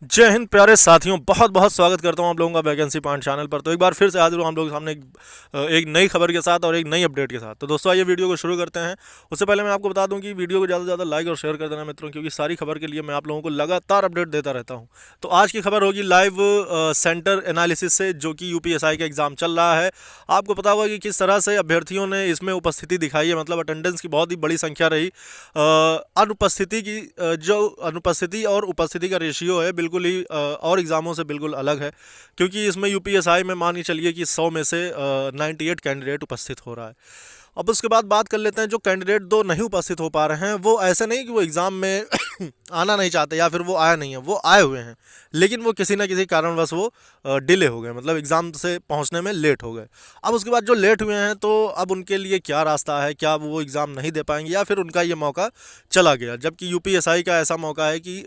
जय हिंद प्यारे साथियों, बहुत बहुत स्वागत करता हूं आप लोगों का वैकेंसी पॉइंट चैनल पर। तो एक बार फिर से हाजिर हूं आप लोगों के सामने एक नई खबर के साथ और एक नई अपडेट के साथ। तो दोस्तों आइए वीडियो को शुरू करते हैं। उससे पहले मैं आपको बता दूं कि वीडियो को ज़्यादा से ज़्यादा लाइक और शेयर कर देना मित्रों, क्योंकि सारी खबर के लिए मैं आप लोगों को लगातार अपडेट देता रहता हूँ। तो आज की खबर होगी लाइव सेंटर एनालिसिस से, जो कि यूपीएसआई का एग्ज़ाम चल रहा है। आपको पता होगा कि किस तरह से अभ्यर्थियों ने इसमें उपस्थिति दिखाई है, मतलब अटेंडेंस की बहुत ही बड़ी संख्या रही। अनुपस्थिति की जो अनुपस्थिति और उपस्थिति का रेशियो है बिल्कुल ही और एग्ज़ामों से बिल्कुल अलग है, क्योंकि इसमें यूपीएसआई में मान के चलिए कि 100 में से 98 कैंडिडेट उपस्थित हो रहा है। अब उसके बाद बात कर लेते हैं जो कैंडिडेट दो नहीं उपस्थित हो पा रहे हैं। वो ऐसे नहीं कि वो एग्ज़ाम में आना नहीं चाहते या फिर वो आया नहीं है, वो आए हुए हैं, लेकिन वो किसी ना किसी कारणवश वो डिले हो गए, मतलब एग्ज़ाम से पहुंचने में लेट हो गए। अब उसके बाद जो लेट हुए हैं, तो अब उनके लिए क्या रास्ता है, क्या वो एग्ज़ाम नहीं दे पाएंगे या फिर उनका ये मौका चला गया। जबकि यूपीएसआई का ऐसा मौका है कि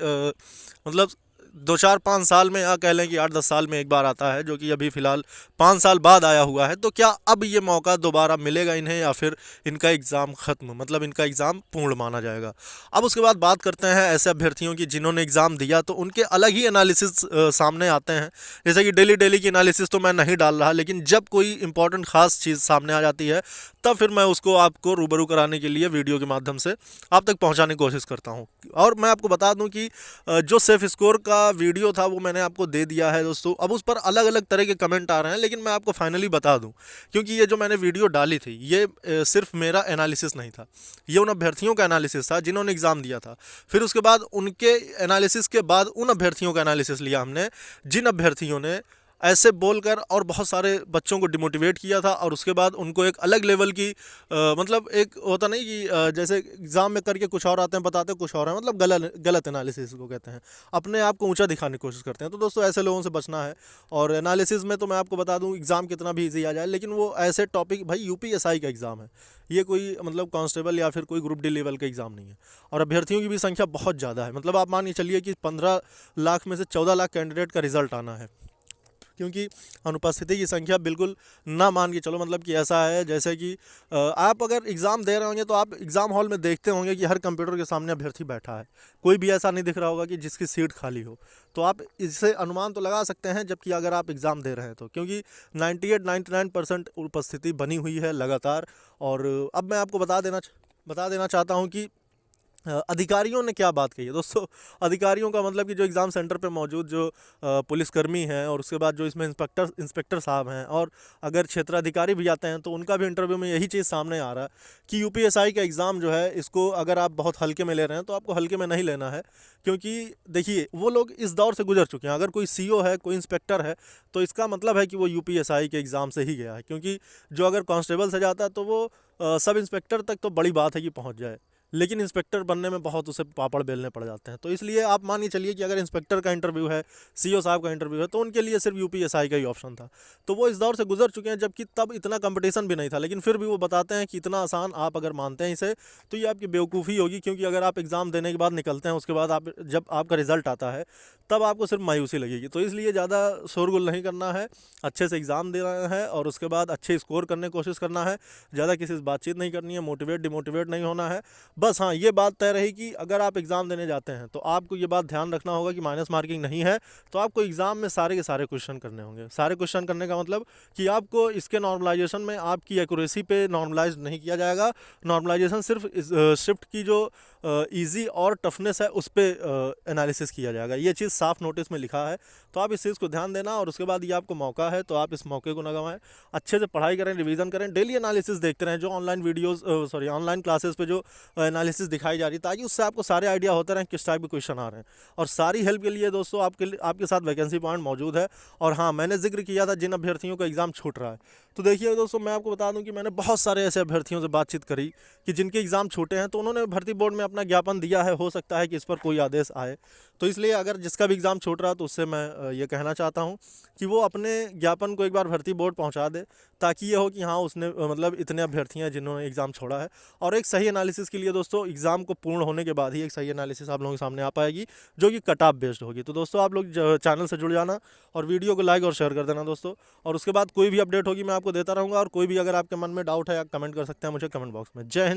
मतलब 2-4-5 साल में, या कह लें कि 8-10 साल में एक बार आता है, जो कि अभी फ़िलहाल 5 साल बाद आया हुआ है। तो क्या अब ये मौका दोबारा मिलेगा इन्हें, या फिर इनका एग्ज़ाम ख़त्म, मतलब इनका एग्ज़ाम पूर्ण माना जाएगा। अब उसके बाद बात करते हैं ऐसे अभ्यर्थियों की जिन्होंने एग्ज़ाम दिया, तो उनके अलग ही एनालिसिस सामने आते हैं। जैसे कि डेली डेली की एनालिसिस तो मैं नहीं डाल रहा, लेकिन जब कोई इंपॉर्टेंट ख़ास चीज़ सामने आ जाती है, तब फिर मैं उसको आपको रूबरू कराने के लिए वीडियो के माध्यम से आप तक पहुँचाने की कोशिश करता हूँ। और मैं आपको बता दूँ कि जो सेफ स्कोर का वीडियो था वो मैंने आपको दे दिया है दोस्तों। अब उस पर अलग अलग तरह के कमेंट आ रहे हैं, लेकिन मैं आपको फाइनली बता दूं, क्योंकि ये जो मैंने वीडियो डाली थी, ये सिर्फ मेरा एनालिसिस नहीं था, ये उन अभ्यर्थियों का एनालिसिस था जिन्होंने एग्ज़ाम दिया था। फिर उसके बाद उनके एनालिसिस के बाद उन अभ्यर्थियों का एनालिसिस लिया हमने, जिन अभ्यर्थियों ने ऐसे बोलकर और बहुत सारे बच्चों को डिमोटिवेट किया था, और उसके बाद उनको एक अलग लेवल की मतलब एक होता नहीं कि जैसे एग्ज़ाम में करके कुछ और आते हैं, बताते कुछ और हैं, मतलब गलत गलत एनालिसिस को कहते हैं, अपने आप को ऊंचा दिखाने की कोशिश करते हैं। तो दोस्तों ऐसे लोगों से बचना है। और एनालिसिस में तो मैं आपको बता दूं, एग्ज़ाम कितना भी ईजी आ जाए, लेकिन वो ऐसे टॉपिक, भाई यूपीएसआई का एग्ज़ाम है, ये कोई मतलब कांस्टेबल या फिर कोई ग्रुप डी लेवल का एग्ज़ाम नहीं है। और अभ्यर्थियों की भी संख्या बहुत ज़्यादा है, मतलब आप मान के चलिए कि 15 लाख में से 14 लाख कैंडिडेट का रिजल्ट आना है, क्योंकि अनुपस्थिति की संख्या बिल्कुल ना मान के चलो, मतलब कि ऐसा है जैसे कि आप अगर एग्ज़ाम दे रहे होंगे तो आप एग्ज़ाम हॉल में देखते होंगे कि हर कंप्यूटर के सामने अभ्यर्थी बैठा है, कोई भी ऐसा नहीं दिख रहा होगा कि जिसकी सीट खाली हो। तो आप इससे अनुमान तो लगा सकते हैं, जबकि अगर आप एग्ज़ाम दे रहे हैं तो, क्योंकि 98-99% उपस्थिति बनी हुई है लगातार। और अब मैं आपको बता देना चाहता हूँ कि अधिकारियों ने क्या बात कही है दोस्तों। अधिकारियों का मतलब कि जो एग्ज़ाम सेंटर पे मौजूद जो पुलिसकर्मी हैं, और उसके बाद जो इसमें इंस्पेक्टर साहब हैं, और अगर क्षेत्राधिकारी भी आते हैं, तो उनका भी इंटरव्यू में यही चीज़ सामने आ रहा है कि यूपीएसआई का एग्ज़ाम जो है, इसको अगर आप बहुत हल्के में ले रहे हैं तो आपको हल्के में नहीं लेना है। क्योंकि देखिए, वो लोग इस दौर से गुजर चुके हैं। अगर कोई सीओ है, कोई इंस्पेक्टर है, तो इसका मतलब है कि वो यूपीएसआई के एग्ज़ाम से ही गया है। क्योंकि जो अगर कांस्टेबल से जाता है तो वो सब इंस्पेक्टर तक तो बड़ी बात है कि पहुंच जाए, लेकिन इंस्पेक्टर बनने में बहुत उसे पापड़ बेलने पड़ जाते हैं। तो इसलिए आप मान के चलिए कि अगर इंस्पेक्टर का इंटरव्यू है, सीओ साहब का इंटरव्यू है, तो उनके लिए सिर्फ यूपीएसआई का ही ऑप्शन था। तो वो इस दौर से गुजर चुके हैं, जबकि तब इतना कंपटीशन भी नहीं था, लेकिन फिर भी वो बताते हैं कि इतना आसान आप अगर मानते हैं इसे, तो ये आपकी बेवकूफ़ी होगी। क्योंकि अगर आप एग्ज़ाम देने के बाद निकलते हैं, उसके बाद आप जब आपका रिजल्ट आता है, तब आपको सिर्फ मायूसी लगेगी। तो इसलिए ज़्यादा शोरगुल नहीं करना है, अच्छे से एग्ज़ाम देना है, और उसके बाद अच्छे स्कोर करने की कोशिश करना है। ज़्यादा किसी से बातचीत नहीं करनी है, मोटिवेट डिमोटिवेट नहीं होना है। बस हाँ, ये बात तय रही कि अगर आप एग्ज़ाम देने जाते हैं, तो आपको ये बात ध्यान रखना होगा कि माइनस मार्किंग नहीं है। तो आपको एग्ज़ाम में सारे के सारे क्वेश्चन करने होंगे। सारे क्वेश्चन करने का मतलब कि आपको इसके नॉर्मलाइजेशन में आपकी एक्यूरेसी पे नॉर्मलाइज नहीं किया जाएगा। नॉर्मलाइजेशन सिर्फ शिफ्ट की जो ईजी और टफनेस है, उस पर एनालिसिस किया जाएगा। ये चीज़ साफ नोटिस में लिखा है, तो आप इस चीज़ को ध्यान देना। और उसके बाद ये आपको मौका है, तो आप इस मौके को ना गंवाएं। अच्छे से पढ़ाई करें, रिवीजन करें, डेली एनालिसिस देखते रहें, जो ऑनलाइन क्लासेस पे जो एनालिसिस दिखाई जा रही है, ताकि उससे आपको सारे आइडिया होते रहें किस टाइप के क्वेश्चन आ रहे हैं। और सारी हेल्प के लिए दोस्तों आपके साथ वैकेंसी पॉइंट मौजूद है। और हाँ, मैंने जिक्र किया था जिन अभ्यर्थियों का एग्ज़ाम छूट रहा है, तो देखिए दोस्तों, मैं आपको बता दूं कि मैंने बहुत सारे ऐसे अभ्यर्थियों से बातचीत करी कि जिनके एग्ज़ाम छूटे हैं, तो उन्होंने भर्ती बोर्ड में अपना ज्ञापन दिया है। हो सकता है कि इस पर कोई आदेश आए, तो इसलिए अगर जिसका भी एग्ज़ाम छूट रहा है, तो उससे मैं ये कहना चाहता हूँ कि वो अपने ज्ञापन को एक बार भर्ती बोर्ड पहुँचा दे, ताकि ये हो कि हाँ, उसने मतलब इतने अभ्यर्थी हैं जिन्होंने एग्ज़ाम छोड़ा है। और एक सही एनालिसिस के लिए दोस्तों, एग्ज़ाम को पूर्ण होने के बाद ही एक सही एनालिसिस आप लोगों के सामने आ पाएगी, जो कि कट ऑफ बेस्ड होगी। तो दोस्तों, आप लोग चैनल से जुड़ जाना, और वीडियो को लाइक और शेयर कर देना दोस्तों। और उसके बाद कोई भी अपडेट होगी मैं आपको देता रहूँगा। और कोई भी अगर आपके मन में डाउट है, आप कमेंट कर सकते हैं मुझे कमेंट बॉक्स में। जय हिंद।